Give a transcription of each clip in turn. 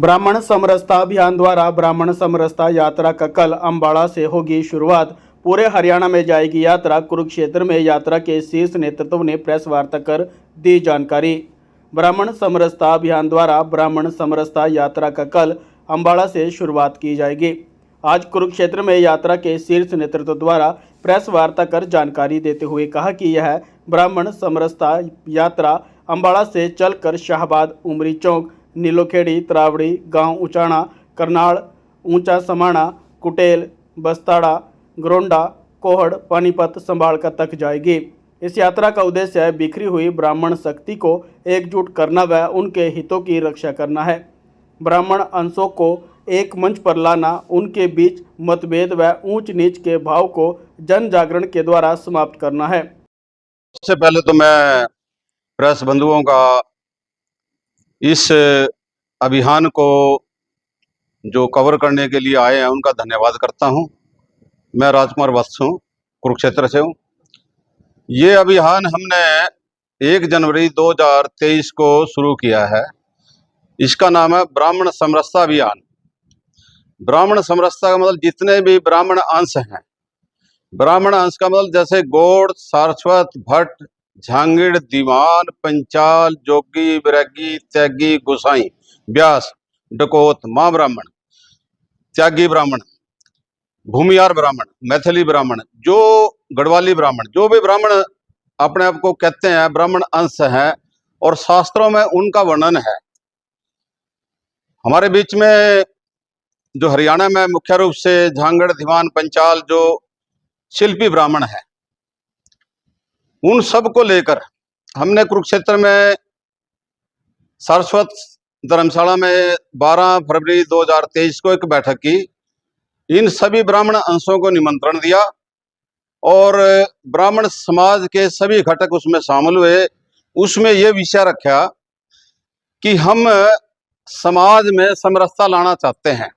ब्राह्मण समरसता अभियान द्वारा ब्राह्मण समरसता यात्रा का कल अम्बाड़ा से होगी शुरुआत। पूरे हरियाणा में जाएगी यात्रा। कुरुक्षेत्र में यात्रा के शीर्ष नेतृत्व ने प्रेस वार्ता कर दी जानकारी। ब्राह्मण समरसता अभियान द्वारा ब्राह्मण समरसता यात्रा का कल अम्बाड़ा से शुरुआत की जाएगी। आज कुरुक्षेत्र में यात्रा के शीर्ष नेतृत्व द्वारा प्रेस वार्ता कर जानकारी देते हुए कहा कि यह ब्राह्मण समरसता यात्रा अम्बाड़ा से चलकर शाहबाद, उमरी चौक, नीलोखेड़ी, त्रावड़ी, गांव उचाणा, करनाल, ऊंचा समाणा, कुटेल, बस्ताड़ा, ग्रोंडा, कोहड़, पानीपत, संभालका तक जाएगी। इस यात्रा का उद्देश्य है बिखरी हुई ब्राह्मण शक्ति को एकजुट करना व उनके हितों की रक्षा करना है। ब्राह्मण अंशों को एक मंच पर लाना, उनके बीच मतभेद व ऊंच नीच के भाव को जन जागरण के द्वारा समाप्त करना है। सबसे पहले तो मैं प्रेस बंधुओं का इस अभियान को जो कवर करने के लिए आए हैं उनका धन्यवाद करता हूं। मैं राजकुमार वत्स हूं, कुरुक्षेत्र से हूं। ये अभियान हमने 1 जनवरी 2023 को शुरू किया है। इसका नाम है ब्राह्मण समरसता अभियान। ब्राह्मण समरसता का मतलब जितने भी ब्राह्मण अंश हैं, ब्राह्मण अंश का मतलब जैसे गौड़, सारस्वत, भट्ट, झांगिड़, दीवान, पंचाल, जोगी, बैरागी, त्यागी, गोसाई, व्यास, डकोत, मां ब्राह्मण, त्यागी ब्राह्मण, भूमियार ब्राह्मण, मैथिली ब्राह्मण, जो गढ़वाली ब्राह्मण, जो भी ब्राह्मण अपने आप को कहते हैं ब्राह्मण अंश हैं और शास्त्रों में उनका वर्णन है। हमारे बीच में जो हरियाणा में मुख्य रूप से झांगड़, दीवान, पंचाल जो शिल्पी ब्राह्मण है, उन सब को लेकर हमने कुरुक्षेत्र में सारस्वत धर्मशाला में 12 फरवरी 2023 को एक बैठक की। इन सभी ब्राह्मण अंशों को निमंत्रण दिया और ब्राह्मण समाज के सभी घटक उसमें शामिल हुए। उसमें यह विषय रखा कि हम समाज में समरसता लाना चाहते हैं।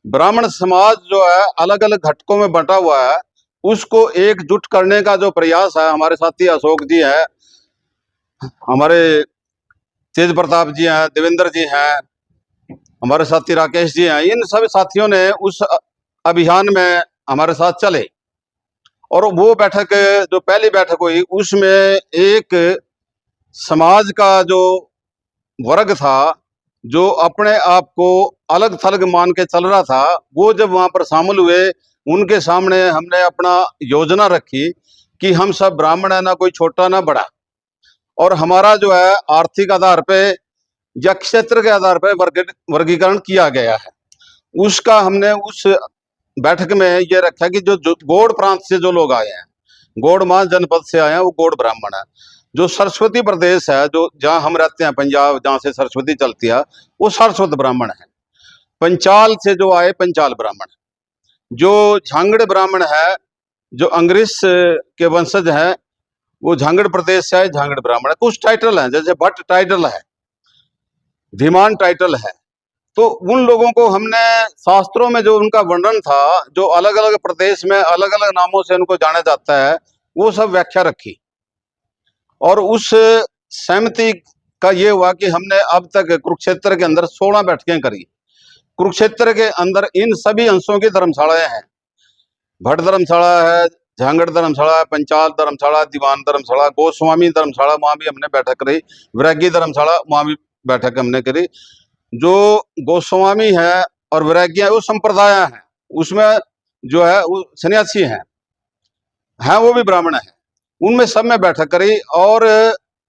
ब्राह्मण समाज जो है अलग अलग घटकों में बंटा हुआ है, उसको एकजुट करने का जो प्रयास है, हमारे साथी अशोक जी हैं, हमारे तेज प्रताप जी हैं, देवेंद्र जी हैं, हमारे साथी राकेश जी हैं, इन सभी साथियों ने उस अभियान में हमारे साथ चले। और वो बैठक जो पहली बैठक हुई उसमें एक समाज का जो वर्ग था, जो अपने आप को अलग थलग मान के चल रहा था, वो जब वहां पर शामिल हुए, उनके सामने हमने अपना योजना रखी कि हम सब ब्राह्मण है, ना कोई छोटा ना बड़ा, और हमारा जो है आर्थिक आधार पे या क्षेत्र के आधार पे वर्गीकरण किया गया है। उसका हमने उस बैठक में ये रखा कि जो गौड़ प्रांत से जो लोग आए हैं, गौड़ मान जनपद से आए हैं, वो गौड़ ब्राह्मण है। जो सरस्वती प्रदेश है, जो जहां हम रहते हैं, पंजाब, जहां से सरस्वती चलती है, वो सरस्वत ब्राह्मण है। पंचाल से जो आए, पंचाल ब्राह्मण। जो झांगड़ ब्राह्मण है, जो अंग्रेज के वंशज है, वो झांगड़ प्रदेश से आए, झांगड़ ब्राह्मण है। कुछ टाइटल है, जैसे भट्ट टाइटल है, धीमान टाइटल है। तो उन लोगों को हमने शास्त्रों में जो उनका वर्णन था, जो अलग अलग प्रदेश में अलग अलग नामों से उनको जाना जाता है, वो सब व्याख्या रखी। और उस सहमति का ये हुआ कि हमने अब तक कुरुक्षेत्र के अंदर 16 बैठकें करी। कुरुक्षेत्र के अंदर इन सभी अंशों की धर्मशालाएं हैं। भट्ट धर्मशाला है, झांगड़ धर्मशाला है, पंचाल धर्मशाला, दीवान धर्मशाला, गोस्वामी धर्मशाला, वहां भी हमने बैठक करी। वैरागी धर्मशाला, वहां भी बैठक हमने करी। जो गोस्वामी है और वैरागी है, वो संप्रदाय है, उसमें जो है वो सन्यासी हैं, वो भी ब्राह्मण है। उनमें सब में बैठक करी। और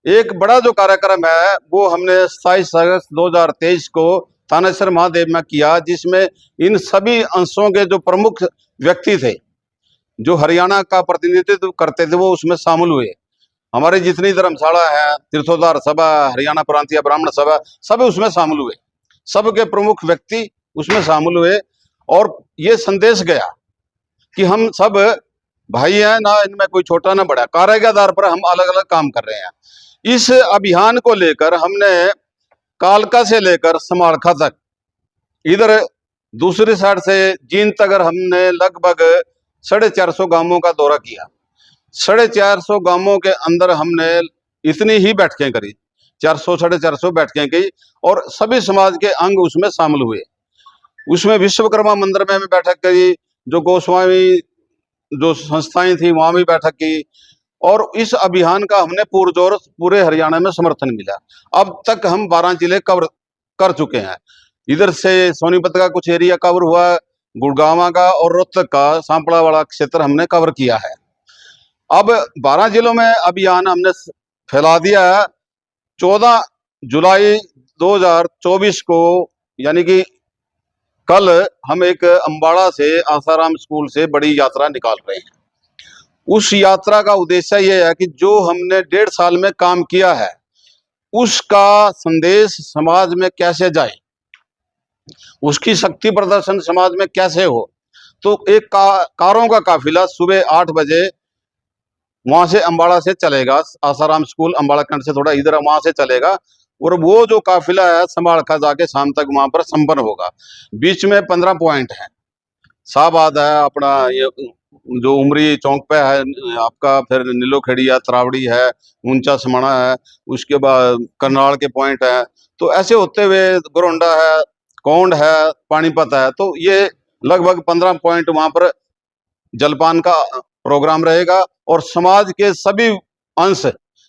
एक बड़ा जो कार्यक्रम है वो हमने 27 अगस्त 2023 को थानेश्वर महादेव में किया, जिसमें इन सभी अंशों के जो प्रमुख व्यक्ति थे, जो हरियाणा का प्रतिनिधित्व करते थे, वो उसमें शामिल हुए। हमारी जितनी धर्मशाला है, तीर्थोद्धार सभा, हरियाणा प्रांतीय ब्राह्मण सभा, सब उसमें शामिल हुए। सबके प्रमुख व्यक्ति उसमें शामिल हुए और ये संदेश गया कि हम सब भाई हैं, ना इनमें कोई छोटा ना बड़ा, कार्य के आधार पर हम अलग अलग काम कर रहे हैं। इस अभियान को लेकर हमने कालका से लेकर समालखा तक, इधर दूसरी साइड से जींद तक हमने लगभग 450 गांवों का दौरा किया। 450 गांवों के अंदर हमने इतनी ही बैठकें करी। 400 450 बैठकें की और सभी समाज के अंग उसमें शामिल हुए। उसमें विश्वकर्मा मंदिर में भी बैठक करी, जो गोस्वामी जो संस्थाएं थी वहां भी बैठक की, और इस अभियान का हमने पुरजोर पूरे हरियाणा में समर्थन मिला। अब तक हम 12 जिले कवर कर चुके हैं। इधर से सोनीपत का कुछ एरिया कवर हुआ, गुड़गांव का और रोहतक का सांपड़ा वाला क्षेत्र हमने कवर किया है। अब 12 जिलों में अभियान हमने फैला दिया है। 14 जुलाई 2024 को यानी कि कल हम एक अम्बाड़ा से आसाराम स्कूल से बड़ी यात्रा निकाल रहे हैं। उस यात्रा का उद्देश्य यह है कि जो हमने 1.5 साल में काम किया है उसका संदेश समाज में कैसे जाए, उसकी शक्ति प्रदर्शन समाज में कैसे हो। तो एक कारों का काफिला सुबह 8 बजे वहां से अम्बाड़ा से चलेगा, आसाराम स्कूल अम्बाड़ा कंड से थोड़ा इधर वहां से चलेगा, और वो जो काफिला है संभालखा जाके शाम तक वहां पर संपन्न होगा। बीच में 15 पॉइंट है। शाहबाद है अपना, ये जो उमरी चौक पे है आपका, फिर नीलोखेड़ी है, त्रावड़ी है, ऊंचा समाना है, उसके बाद करनाल के पॉइंट है। तो ऐसे होते हुए गोरंडा है, कौंड है, पानीपत है। तो ये लगभग 15 पॉइंट वहां पर जलपान का प्रोग्राम रहेगा, और समाज के सभी अंश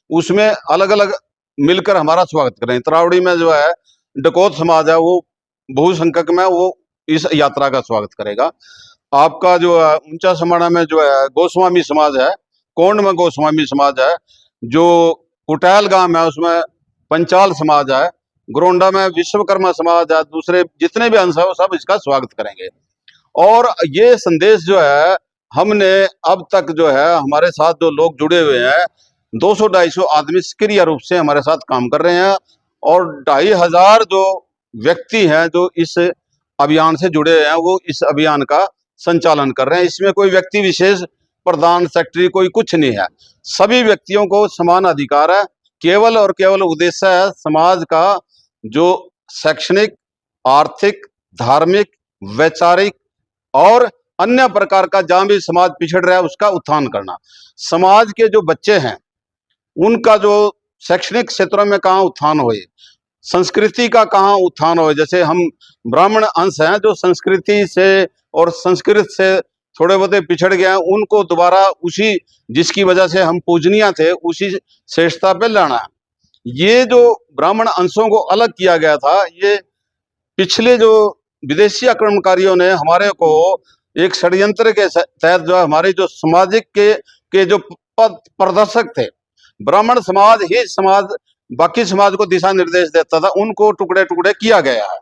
उसमें अलग अलग मिलकर हमारा स्वागत करें। त्रावड़ी में जो है डकोत समाज है, वो बहुसंख्यक में वो इस यात्रा का स्वागत करेगा। आपका जो है ऊंचा समाना में जो है गोस्वामी समाज है, कोंड में गोस्वामी समाज है, जो कुटैल गांव है उसमें पंचाल समाज है, गोरोंडा में विश्वकर्मा समाज है, दूसरे जितने भी अंश है वो सब इसका स्वागत करेंगे। और ये संदेश जो है हमने अब तक जो है हमारे साथ जो लोग जुड़े हुए हैं 200-250 आदमी सक्रिय रूप से हमारे साथ काम कर रहे हैं, और 2500 जो व्यक्ति हैं जो इस अभियान से जुड़े हुए हैं वो इस अभियान का संचालन कर रहे हैं। इसमें कोई व्यक्ति विशेष, प्रधान, सेक्रेटरी कोई कुछ नहीं है। सभी व्यक्तियों को समान अधिकार है। केवल और केवल उद्देश्य है समाज का जो शैक्षणिक, आर्थिक, धार्मिक, वैचारिक और अन्य प्रकार का जहां भी समाज पिछड़ रहा है उसका उत्थान करना। समाज के जो बच्चे हैं उनका जो शैक्षणिक क्षेत्रों में कहाँ उत्थान होए, संस्कृति का कहाँ उत्थान होए। जैसे हम ब्राह्मण अंश हैं जो संस्कृति से और संस्कृत से थोड़े बहुत पिछड़ गए हैं, उनको दोबारा उसी जिसकी वजह से हम पूजनीय थे उसी श्रेष्ठता पे लाना है। ये जो ब्राह्मण अंशों को अलग किया गया था, ये पिछले जो विदेशी आक्रमणकारियों ने हमारे को एक षड्यंत्र के तहत जो हमारे जो सामाजिक के जो पद प्रदर्शक थे, ब्राह्मण समाज ही समाज बाकी समाज को दिशा निर्देश देता था, उनको टुकड़े टुकड़े किया गया है।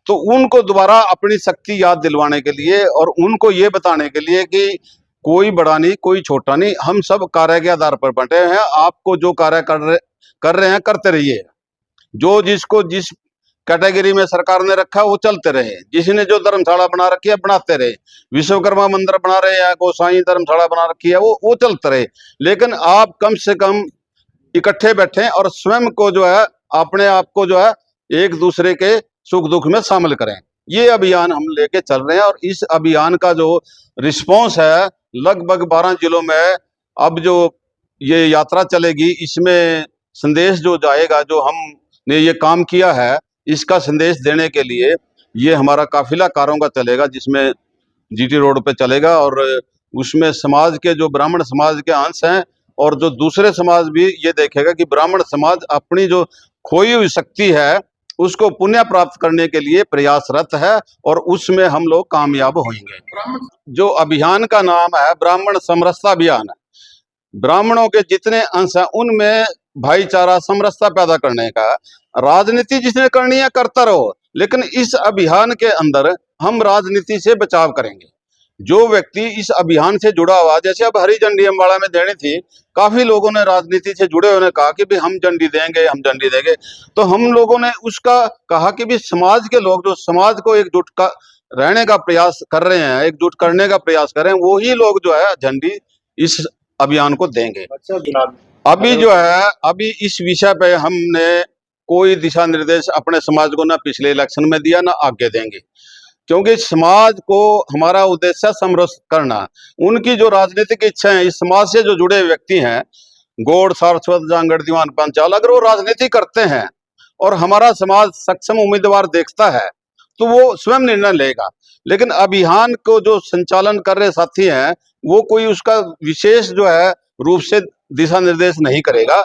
तो उनको दोबारा अपनी शक्ति याद दिलवाने के लिए और उनको ये बताने के लिए कि कोई बड़ा नहीं कोई छोटा नहीं, हम सब कार्य के आधार पर बंटे हैं। आपको जो कार्य कर रहे हैं करते रहिए। जो जिसको जिस कैटेगरी में सरकार ने रखा वो चलते रहे। जिसने जो धर्मशाला बना रखी है बनाते रहे। विश्वकर्मा मंदिर बना रहे हैं, गोसाई धर्मशाला बना रखी है, वो चलते रहे। लेकिन आप कम से कम इकट्ठे बैठे और स्वयं को जो है अपने आप को जो है एक दूसरे के सुख दुख में शामिल करें। ये अभियान हम लेके चल रहे हैं, और इस अभियान का जो रिस्पॉन्स है लगभग 12 जिलों में अब जो ये यात्रा चलेगी, इसमें संदेश जो जाएगा, जो हमने ये काम किया है इसका संदेश देने के लिए ये हमारा काफिला कारों का चलेगा, जिसमें जीटी रोड पे चलेगा। और उसमें समाज के जो ब्राह्मण समाज के अंश हैं और जो दूसरे समाज भी ये देखेगा कि ब्राह्मण समाज अपनी जो खोई हुई शक्ति है उसको पुण्य प्राप्त करने के लिए प्रयासरत है, और उसमें हम लोग कामयाब होंगे। जो अभियान का नाम है ब्राह्मण समरसता अभियान है। ब्राह्मणों के जितने अंश हैं उनमें भाईचारा समरसता पैदा करने का। राजनीति जिसने करनी है करता रहो, लेकिन इस अभियान के अंदर हम राजनीति से बचाव करेंगे। जो व्यक्ति इस अभियान से जुड़ा हुआ, जैसे अब हरी झंडी अम्बाड़ा में देनी थी, काफी लोगों ने राजनीति से जुड़े होने कहा कि भाई हम झंडी देंगे, हम झंडी देंगे। तो हम लोगों ने उसका कहा कि भाई समाज के लोग जो समाज को एकजुट का रहने का प्रयास कर रहे हैं, एकजुट करने का प्रयास कर रहे हैं, वही लोग जो है झंडी इस अभियान को देंगे। अभी जो है अभी इस विषय पे हमने कोई दिशा निर्देश अपने समाज को ना पिछले इलेक्शन में दिया ना आगे देंगे, क्योंकि समाज को हमारा उद्देश्य समरस करना। उनकी जो राजनीतिक इच्छा है, इस समाज से जो जुड़े व्यक्ति हैं गौड़, सारस्वत, जांगड़, दीवान पंचाल, अगर वो राजनीति करते हैं और हमारा समाज सक्षम उम्मीदवार देखता है तो वो स्वयं निर्णय लेगा। लेकिन अभियान को जो संचालन कर रहे साथी हैं वो कोई उसका विशेष जो है रूप से दिशा निर्देश नहीं करेगा।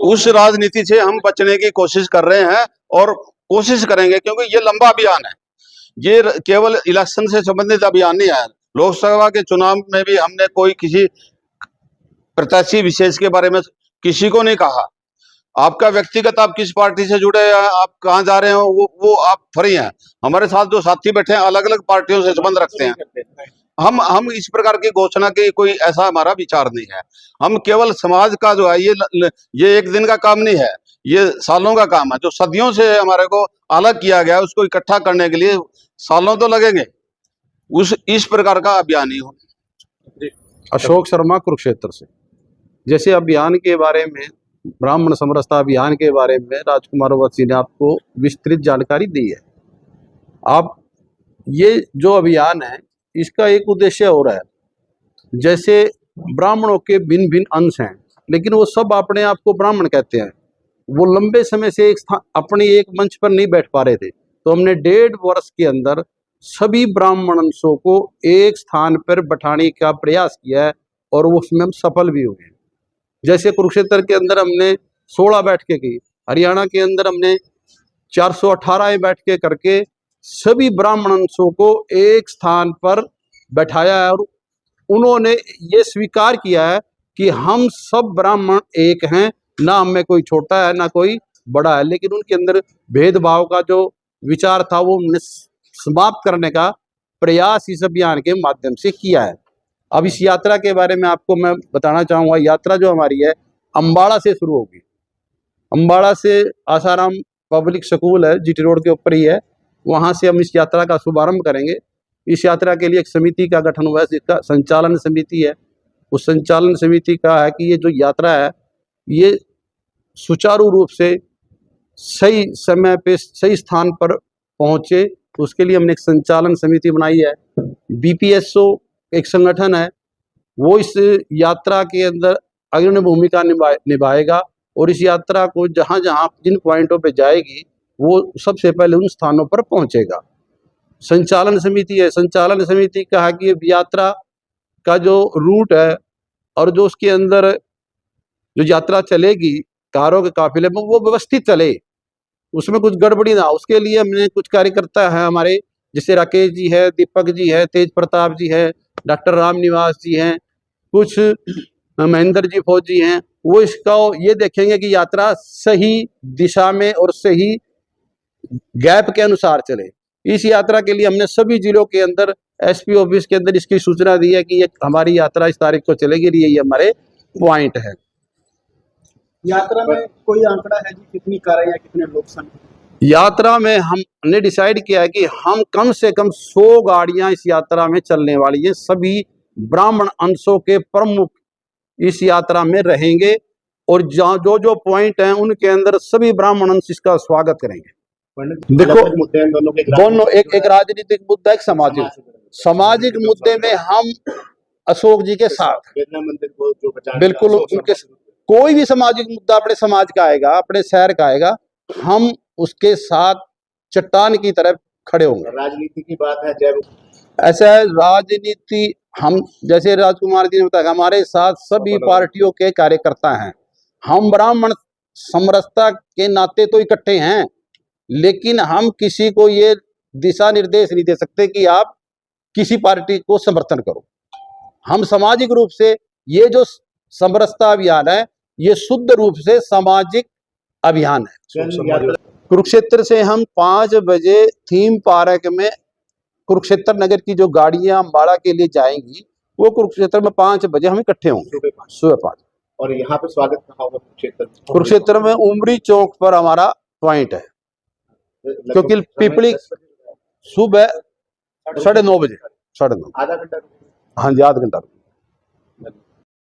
उस राजनीति से हम बचने की कोशिश कर रहे हैं और कोशिश करेंगे, क्योंकि ये लंबा अभियान है, ये केवल इलेक्शन से संबंधित अभियान नहीं है। लोकसभा के चुनाव में भी हमने कोई किसी प्रत्याशी विशेष के बारे में किसी को नहीं कहा। आपका व्यक्तिगत आप किस पार्टी से जुड़े हैं, आप कहाँ जा रहे हो, वो आप फ्री हैं। हमारे साथ जो साथी बैठे हैं अलग अलग पार्टियों से संबंध रखते हैं। हम इस प्रकार की घोषणा की कोई ऐसा हमारा विचार नहीं है। हम केवल समाज का जो है ये एक दिन का काम नहीं है, ये सालों का काम है। जो सदियों से हमारे को अलग किया गया उसको इकट्ठा करने के लिए सालों तो लगेंगे। इस प्रकार का अभियान ही हो। अशोक शर्मा कुरुक्षेत्र से। जैसे अभियान के बारे में, ब्राह्मण समरसता अभियान के बारे में राजकुमार अवस्थी ने आपको विस्तृत जानकारी दी है। आप ये जो अभियान है इसका एक उद्देश्य और है। जैसे ब्राह्मणों के भिन्न भिन्न अंश हैं, लेकिन वो सब अपने आप को ब्राह्मण कहते हैं। वो लंबे समय से अपने एक मंच पर नहीं बैठ पा रहे थे, तो हमने 1.5 वर्ष के अंदर सभी ब्राह्मण अंशों को एक स्थान पर बैठाने का प्रयास किया है और वो उसमें हम सफल भी हुए हैं। जैसे कुरुक्षेत्र के अंदर हमने 16 बैठकें की, हरियाणा के अंदर हमने 418 बैठकें करके सभी ब्राह्मण अंशों को एक स्थान पर बैठाया है और उन्होंने ये स्वीकार किया है कि हम सब ब्राह्मण एक हैं, ना हम में कोई छोटा है ना कोई बड़ा है। लेकिन उनके अंदर भेदभाव का जो विचार था वो हमने समाप्त करने का प्रयास इस अभियान के माध्यम से किया है। अब इस यात्रा के बारे में आपको मैं बताना चाहूँगा। यात्रा जो हमारी है अम्बाड़ा से शुरू होगी। अम्बाड़ा से आसाराम पब्लिक स्कूल है, जीटी रोड के ऊपर ही है, वहाँ से हम इस यात्रा का शुभारंभ करेंगे। इस यात्रा के लिए एक समिति का गठन हुआ है जिसका संचालन समिति है। उस संचालन समिति का है कि ये जो यात्रा है ये सुचारू रूप से सही समय पे सही स्थान पर पहुँचे, उसके लिए हमने एक संचालन समिति बनाई है। बीपीएसओ एक संगठन है, वो इस यात्रा के अंदर अग्रणी भूमिका निभाएगा और इस यात्रा को जहाँ जहाँ जिन पॉइंटों पे जाएगी वो सबसे पहले उन स्थानों पर पहुँचेगा। संचालन समिति है, संचालन समिति का है कि यात्रा का जो रूट है और जो उसके अंदर जो यात्रा चलेगी कारों के काफिले में वो व्यवस्थित चले, उसमें कुछ गड़बड़ी ना। उसके लिए हमने कुछ कार्यकर्ता है हमारे, जैसे राकेश जी है, दीपक जी है, तेज प्रताप जी है, डॉक्टर राम निवास जी हैं, कुछ महेंद्र जी फौजी हैं। वो इसका ये देखेंगे कि यात्रा सही दिशा में और सही गैप के अनुसार चले। इस यात्रा के लिए हमने सभी जिलों के अंदर एसपी ऑफिस के अंदर इसकी सूचना दी है कि ये हमारी यात्रा इस तारीख को चलेगी, ये हमारे पॉइंट है। यात्रा में कोई आंकड़ा है जी, कितनी कारें या कितने लोग शामिल? यात्रा में हमने डिसाइड किया है कि हम कम से कम 100 गाड़ियां इस यात्रा में चलने वाली हैं। सभी ब्राह्मण अंशों के प्रमुख इस यात्रा में रहेंगे और जहाँ जो जो पॉइंट हैं उनके अंदर सभी ब्राह्मण अंश इसका स्वागत करेंगे। देखो दोनों एक राजनीतिक मुद्दा, एक सामाजिक मुद्दे में हम अशोक जी के साथ बिल्कुल उनके कोई भी सामाजिक मुद्दा अपने समाज का आएगा, अपने शहर का आएगा, हम उसके साथ चट्टान की तरह खड़े होंगे। राजनीति की बात है, जब ऐसा है राजनीति, हम जैसे राजकुमार जी ने बताया हमारे साथ सभी पार्टियों के कार्यकर्ता हैं। हम ब्राह्मण समरसता के नाते तो इकट्ठे हैं, लेकिन हम किसी को ये दिशा निर्देश नहीं दे सकते कि आप किसी पार्टी को समर्थन करो। हम सामाजिक रूप से ये जो समरसता अभियान है ये शुद्ध रूप से सामाजिक अभियान है। कुरुक्षेत्र से हम 5 बजे थीम पार्क में कुरुक्षेत्र नगर की जो गाड़ियां अम्बाड़ा के लिए जाएंगी वो कुरुक्षेत्र में 5 बजे हम इकट्ठे होंगे सुबह 5। और यहाँ पे स्वागत कहाँ होगा? कुरुक्षेत्र में उमरी चौक पर हमारा पॉइंट है, क्योंकि पिपली सुबह 9:30 बजे, 9:30। आधा घंटा। हाँ जी, आधा घंटा।